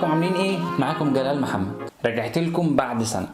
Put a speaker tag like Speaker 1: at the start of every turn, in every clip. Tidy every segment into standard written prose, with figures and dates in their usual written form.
Speaker 1: ازيكم عاملين ايه؟ معاكم جلال محمد. رجعت لكم بعد سنه.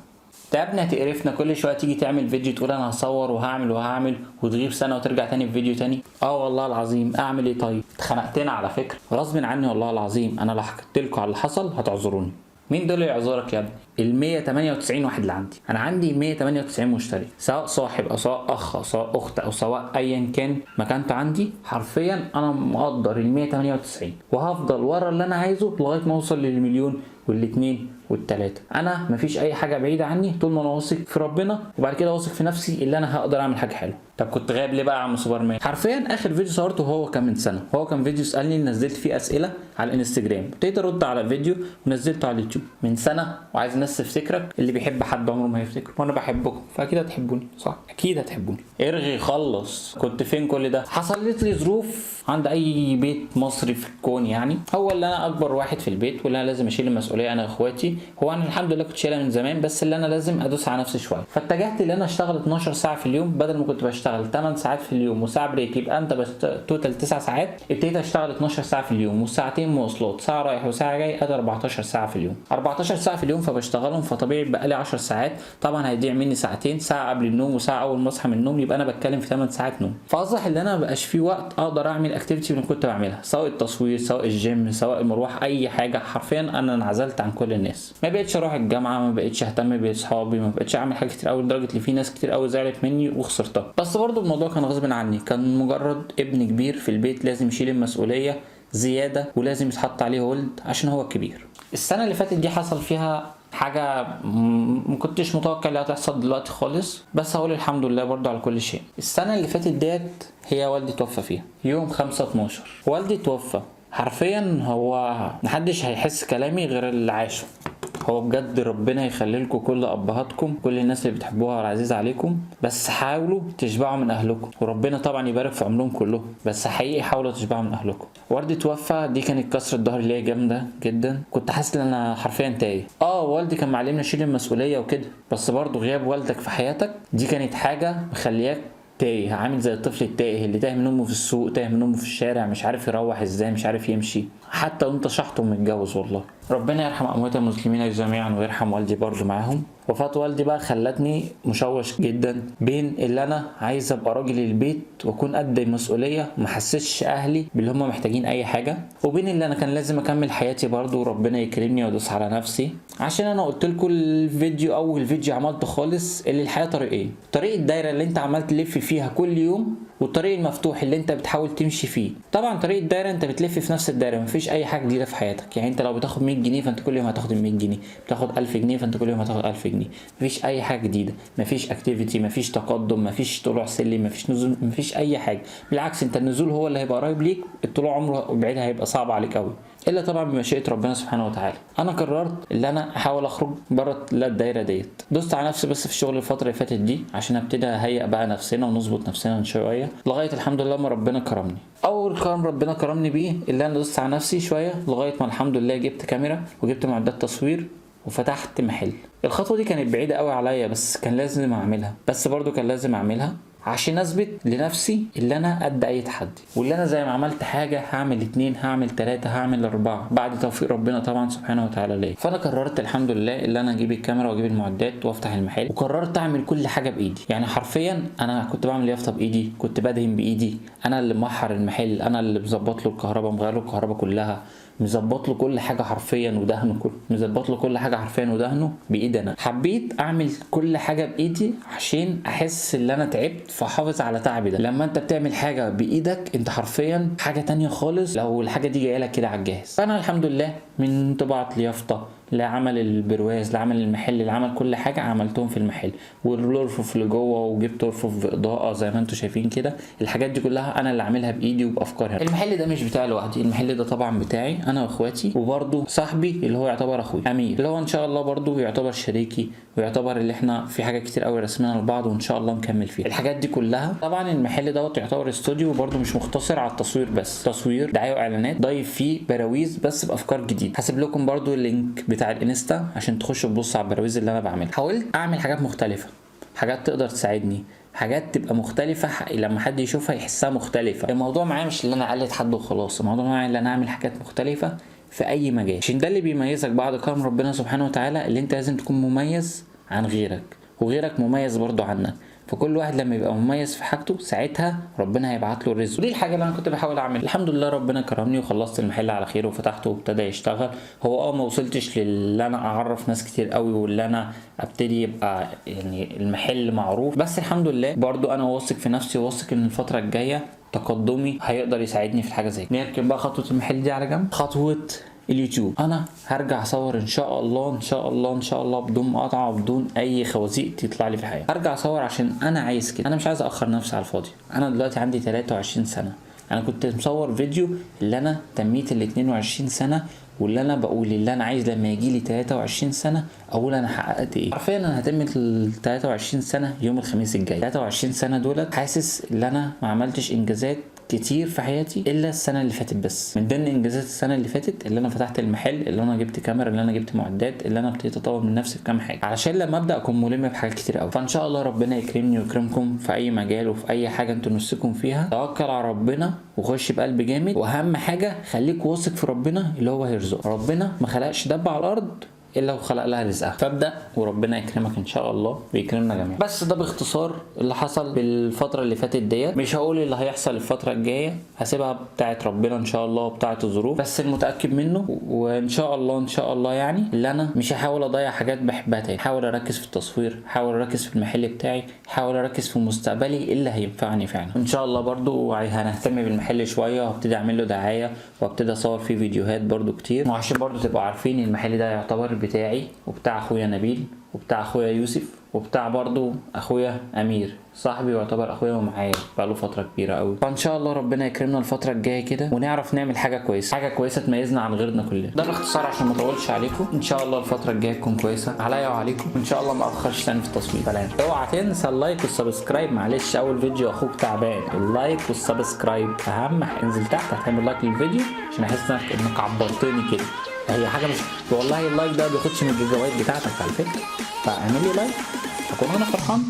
Speaker 1: تعبنا تقرفنا كل شويه تيجي تعمل فيديو تقول انا هصور وهعمل وتغيب سنه وترجع تاني في فيديو تاني. والله العظيم اعمل ايه؟ طيب اتخنقتنا على فكره غصب عني والله العظيم. انا لو حكيت لكم على اللي حصل هتعذروني. مين دول اللي يعذرك يا ابني؟ ال 198 واحد اللي عندي. انا عندي 198 مشترك، سواء صاحب او سواء اخ او سواء اخت او سواء ايا كان مكانته عندي. حرفيا انا مقدر ال 198 وهفضل ورا اللي انا عايزه لغايه ما اوصل للمليون والاثنين والثلاثه. انا مفيش اي حاجه بعيده عني طول ما انا واثق في ربنا، وبعد كده واثق في نفسي اللي انا هقدر اعمل حاجه حلوه. طب كنت غايب ليه بقى يا عم سوبرمان؟ حرفيا اخر فيديو صورته هو كان من سنه، هو كان فيديو سالني نزلت فيه اسئله على الانستجرام، ابتديت ارد على الفيديو ونزلته على اليوتيوب من سنه. وعايز الناس تفتكرك، اللي بيحب حد عمره ما هيفتكره، وانا بحبكم فاكيد هتحبوني، صح؟ اكيد هتحبوني. ارغي خلص. كنت فين كل ده؟ حصلت لي ظروف عند اي بيت مصري في الكون يعني. هو اللي انا اكبر واحد في البيت واللي انا لازم اشيل المسؤوليه انا واخواتي. هو انا الحمد لله كنت شايلها من زمان، بس اللي انا لازم ادوس على نفسي شويه. فاتجهت ان انا اشتغل 12 ساعه في اليوم بدل ما كنت بشتغل 8 ساعات في اليوم وساعه بريك، يبقى انت بس توتال 9 ساعات. ابتديت اشتغل 12 ساعه في اليوم وساعتين مواصلات، ساعه رايح وساعه جاي، ادي 14 ساعه في اليوم. 14 ساعه في اليوم فبشتغلهم، فطبيعي بقى لي 10 ساعات. طبعا هيضيع مني ساعتين، ساعه قبل النوم وساعه اول ما اصحى من النوم، يبقى انا بتكلم في 8 ساعات نوم. فاصبح ان انا مبقاش في وقت اقدر اعمل اكتيفيتي اللي كنت بعملها، سواء التصوير سواء الجيم سواء المروح اي حاجه. حرفيا انا انعزلت عن كل الناس، ما بقتش اروح الجامعه، ما بقتش اهتم باصحابي، ما بقتش اعمل حاجات كتير قوي لدرجه ان في ناس كتير قوي زعلت مني وخسرتها. بس برضو الموضوع كان غصب عني، كان مجرد ابن كبير في البيت لازم يشيل المسؤوليه زياده ولازم يتحط عليه هولد عشان هو الكبير. السنه اللي فاتت دي حصل فيها حاجه ما كنتش متوقع انها تحصل دلوقتي خالص، بس هقول الحمد لله برضو على كل شيء. السنه اللي فاتت ديت هي والدي توفى فيها يوم 5/12. والدي توفى حرفيا، هو محدش هيحس كلامي غير اللي عاشه. هو بجد ربنا يخلي لكم كل ابهاتكم، كل الناس اللي بتحبوها والعزيز عليكم، بس حاولوا تشبعوا من اهلكم، وربنا طبعا يبارك في عمرهم كلهم، بس حقيقي حاولوا تشبعوا من اهلكم. والدي توفى دي كانت كسرة ظهر ليا جامده جدا، كنت حاسس ان انا حرفيا تايه. والدي كان معلمنا شيل المسؤوليه وكده، بس برضه غياب والدك في حياتك دي كانت حاجه مخلياك تايه، عامل زي الطفل التائه اللي تايه من امه في السوق، تايه من امه في الشارع، مش عارف يروح ازاي، مش عارف يمشي، حتى وانت شحط ومتجوز. والله ربنا يرحم اموات المسلمين جميعا ويرحم والدي برضه معاهم. وفاة والدي بقى خلتني مشوش جدا بين اللي انا عايز ابقى راجل البيت واكون قد المسؤوليه وما حسسش اهلي باللي هم محتاجين اي حاجه، وبين اللي انا كان لازم اكمل حياتي برضه وربنا يكرمني وادوس على نفسي. عشان انا قلت لكم الفيديو اول فيديو عملته خالص اللي الحياه طريقين، طريق الدايره اللي انت عمال تلف فيها كل يوم، والطريق المفتوح اللي انت بتحاول تمشي فيه. طبعا طريق الدايره انت بتلف في نفس الدايره، مفيش اي حاجه جديده في حياتك. يعني انت لو بتاخد 100 جنيه فانت كل يوم هتاخد 100 جنيه، بتاخد 1000 جنيه فانت كل يوم هتاخد 1000 جنيه. مفيش اي حاجه جديده، مفيش اكتيفيتي، مفيش تقدم، مفيش طلوع سلم، مفيش نزول، مفيش اي حاجه. بالعكس انت النزول هو اللي هيبقى قريب ليك، الطلوع عمره بعيد هيبقى صعب عليك قوي، الا طبعا بمشيئه ربنا سبحانه وتعالى. انا قررت ان انا احاول اخرج بره الدايره ديت. دوست على نفسي بس في الشغل الفتره اللي فاتت دي عشان ابتدي اهيئ بقى نفسنا ونظبط نفسنا شويه، لغايه الحمد لله ما ربنا كرمني. اول كرم ربنا كرمني بيه اللي انا دوست على نفسي شويه لغايه ما الحمد لله جبت كاميرا وجبت معدات تصوير وفتحت محل. الخطوه دي كانت بعيده قوي عليا، بس كان لازم اعملها، بس برضو كان لازم اعملها عشان اثبت لنفسي اللي انا قد اي تحدي، واللي انا زي ما عملت حاجه هعمل 2، هعمل 3، هعمل 4 بعد توفيق ربنا طبعا سبحانه وتعالى ليا. فانا قررت الحمد لله اللي انا اجيب الكاميرا واجيب المعدات وافتح المحل، وقررت اعمل كل حاجه بايدي. يعني حرفيا انا كنت بعمل يافطه بايدي، كنت بدهن بايدي، انا اللي محر المحل، انا اللي مظبط له الكهرباء، مغير له الكهرباء كلها، مظبط له كل حاجه حرفيا ودهنه، مظبط له كل حاجه حرفيا ودهنه بايدي. انا حبيت اعمل كل حاجه بايدي عشان احس ان انا تعبت فاحافظ على تعبي ده. لما انت بتعمل حاجه بايدك انت حرفيا حاجه تانية خالص لو الحاجه دي جايه لك كده على الجاهز. فانا الحمد لله من طباعه اليافطه لعمل البرواز لعمل المحل لعمل كل حاجه عملتهم في المحل، والرفوف اللي جوه وجبت رفوف باضاءه زي ما انتم شايفين كده. الحاجات دي كلها انا اللي عاملها بايدي وبافكاري. المحل ده مش بتاعي لوحدي، المحل ده طبعا بتاعي انا واخواتي، وبرده صاحبي اللي هو يعتبر اخوي امير، اللي هو ان شاء الله برده يعتبر شريكي، ويعتبر اللي احنا في حاجات كتير قوي رسمينها لبعض وان شاء الله نكمل فيها. الحاجات دي كلها طبعا المحل دوت يعتبر استوديو، وبرده مش مقتصر على التصوير بس، تصوير دعايه واعلانات، ضايف فيه براويز بس بافكار جديده. هسيب لكم برده اللينك بتاع الانستا عشان تخشوا تبصوا على البراويز اللي انا بعملها. حاولت اعمل حاجات مختلفه، حاجات تقدر تساعدني، حاجات تبقى مختلفه لما حد يشوفها يحسها مختلفه. الموضوع معايا مش اللي انا اقلد حد وخلاص، الموضوع معايا اللي انا اعمل حاجات مختلفه في اي مجال، عشان ده اللي بيميزك بعد كرم ربنا سبحانه وتعالى، اللي انت لازم تكون مميز عن غيرك، وغيرك مميز برضو عنك. فكل واحد لما يبقى مميز في حاجته ساعتها ربنا هيبعت له الرزق. ودي الحاجه اللي انا كنت بحاول اعملها. الحمد لله ربنا كرمني وخلصت المحل على خير وفتحته وابتدى يشتغل. هو ما وصلتش للي انا اعرف ناس كتير قوي واللي انا ابتدي يبقى يعني المحل معروف، بس الحمد لله برضو انا واثق في نفسي، واثق ان الفتره الجايه تقدمي هيقدر يساعدني في الحاجه زي كده. نركب بقى خطوه المحل دي على جنب. خطوه اليوتيوب، انا هرجع اصور ان شاء الله ان شاء الله ان شاء الله بدون مقاطعه وبدون اي خوازيق تطلع لي في الحياه. هرجع اصور عشان انا عايز كده، انا مش عايز اخر نفسي على الفاضي. انا دلوقتي عندي 23 سنه، انا كنت مصور فيديو اللي انا تميت ال 22 سنه، واللي انا بقول اللي انا عايز لما يجي لي 23 سنه اقول انا حققت ايه. حرفيا انا هتم ال 23 سنه يوم الخميس الجاي. 23 سنه دولت حاسس ان انا ما عملتش انجازات كتير في حياتي الا السنه اللي فاتت بس. من ضمن انجازات السنه اللي فاتت اللي انا فتحت المحل، اللي انا جبت كاميرا، اللي انا جبت معدات، اللي انا ابتديت اطور من نفسي في كام حاجه علشان لما ابدا اكون ملم بحاجات كتير قوي. فان شاء الله ربنا يكرمني ويكرمكم في اي مجال وفي اي حاجه انتوا نفسكم فيها. توكل على ربنا وخش بقلب جامد، واهم حاجه خليك واثق في ربنا اللي هو هيرزقك. ربنا ما خلقش دب على الارض الا وخلق لها رزقها، فابدا وربنا يكرمك ان شاء الله ويكرمنا جميعا. بس ده باختصار اللي حصل بالفتره اللي فاتت ديت. مش هقول اللي هيحصل الفتره الجايه، هسيبها بتاعت ربنا ان شاء الله وبتاعت الظروف، بس المتاكد منه وان شاء الله ان شاء الله يعني اللي انا مش هحاول اضيع حاجات بحبها تاني. هحاول اركز في التصوير، هحاول اركز في المحل بتاعي، هحاول اركز في مستقبلي اللي هينفعني فعلا. ان شاء الله برضو هنهتم بالمحل شويه وهبتدي اعمل له دعايه وابتدي اصور فيه فيديوهات برضو كتير. وعشان برضو تبقوا عارفين المحل ده يعتبر بتاعي وبتاع اخويا نبيل وبتاع اخويا يوسف وبتاع برضو اخويا امير صاحبي ويعتبر اخويا ومعايا بقاله فتره كبيره قوي. فان شاء الله ربنا يكرمنا الفتره الجايه كده ونعرف نعمل حاجه كويسه تميزنا عن غيرنا كلنا. ده باختصار عشان ما اطولش عليكم. ان شاء الله الفتره الجايه تكون كويسه عليا وعليكم، وان شاء الله ما اخرش تاني في التصوير. سلام. اوعى تنسى اللايك والسبسكرايب. معلش اول فيديو اخوك تعبان. اللايك والسبسكرايب اهم حاجه. انزل تحت هتعمل لايك للفيديو عشان احس انك عبرتني كده. هي حاجه مش والله اللايك ده ما بياخدش من الجوائز بتاعتك على فكره، فاعمل لي لايك هكون انا فرحان.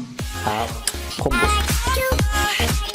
Speaker 1: خد بص.